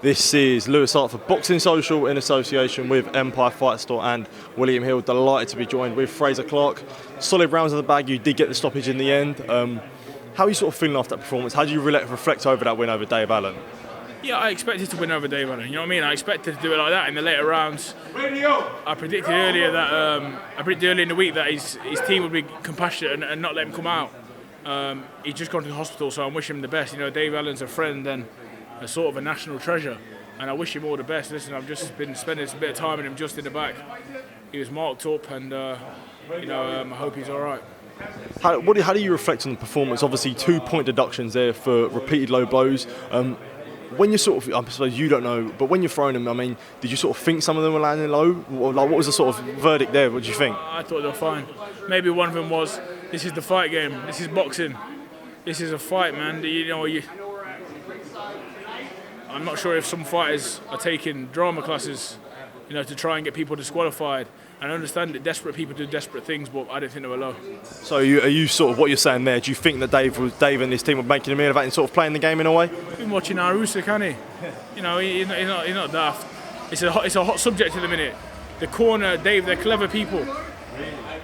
This is Lewis Hart for Boxing Social in association with Empire Fight Store and William Hill. Delighted to be joined with Frazer Clarke. Solid rounds in the bag. You did get the stoppage in the end. How are you sort of feeling after that performance? How do you reflect over that win over Dave Allen? Yeah, I expected to win over Dave Allen. You know what I mean? I expected to do it like that in the later rounds. I predicted earlier in the week that his team would be compassionate and not let him come out. He's just gone to the hospital, so I'm wishing him the best. You know, Dave Allen's a friend and a sort of a national treasure, and I wish him all the best. Listen, I've just been spending a bit of time with him just in the back. He was marked up, and I hope he's all right. How do you reflect on the performance? Obviously, 2-point deductions there for repeated low blows. When you're sort of, I suppose you don't know, but when you're throwing them, I mean, did you sort of think some of them were landing low? Like, what was the sort of verdict there? What did you think? I thought they were fine. Maybe one of them was, this is the fight game. This is boxing. This is a fight, man. I'm not sure if some fighters are taking drama classes, to try and get people disqualified. And I understand that desperate people do desperate things, but I don't think they were low. So are you sort of what you're saying there? Do you think that Dave and his team were making a meal of that and sort of playing the game in a way? I've been watching Usyk, hasn't he? He's not daft. It's a hot subject at the minute. The corner, Dave, they're clever people.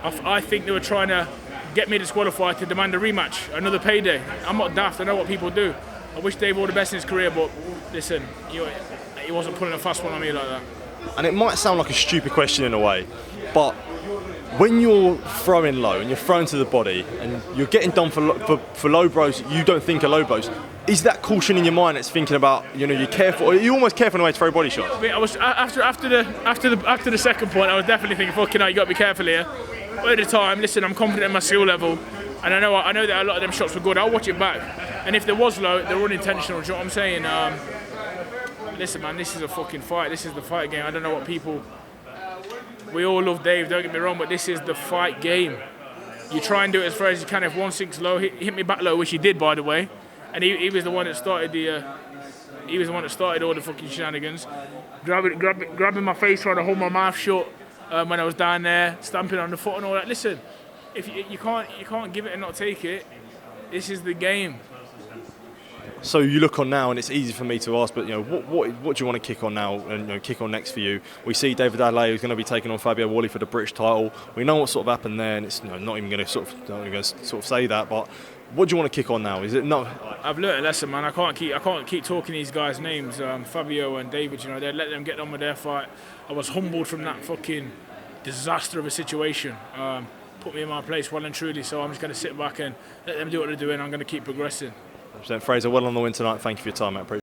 I think they were trying to get me disqualified to demand a rematch, another payday. I'm not daft. I know what people do. I wish Dave all the best in his career, but listen, he wasn't pulling a fast one on me like that. And it might sound like a stupid question in a way, but when you're throwing low and you're throwing to the body and you're getting done for low blows you don't think are low blows, is that caution in your mind that's thinking about, you're careful, or you almost careful in a way to throw body shots? I was after the second point, I was definitely thinking, fucking hell, you got to be careful here. But at the time, listen, I'm confident in my skill level, and I know that a lot of them shots were good. I'll watch it back, and if there was low, they were unintentional. Do you know what I'm saying? Listen, man, this is a fucking fight. This is the fight game. I don't know what people. We all love Dave, don't get me wrong, but this is the fight game. You try and do it as far as you can. If 1-6 low, hit me back low, which he did, by the way, and he was the one that started he was the one that started all the fucking shenanigans, grabbing my face, trying to hold my mouth shut when I was down there, stamping on the foot and all that. Listen, if you can't give it and not take it. This is the game. So you look on now, and it's easy for me to ask, but what do you want to kick on now, and kick on next for you? We see David Adelaide who's going to be taking on Fabio Wally for the British title. We know what sort of happened there, and it's not even going to sort of say that. But what do you want to kick on now? Is it not? I've learnt a lesson, man. I can't keep talking these guys' names, Fabio and David. They let them get on with their fight. I was humbled from that fucking disaster of a situation. Put me in my place well and truly. So I'm just going to sit back and let them do what they're doing. I'm going to keep progressing. Frazer, well on the win tonight. Thank you for your time, mate.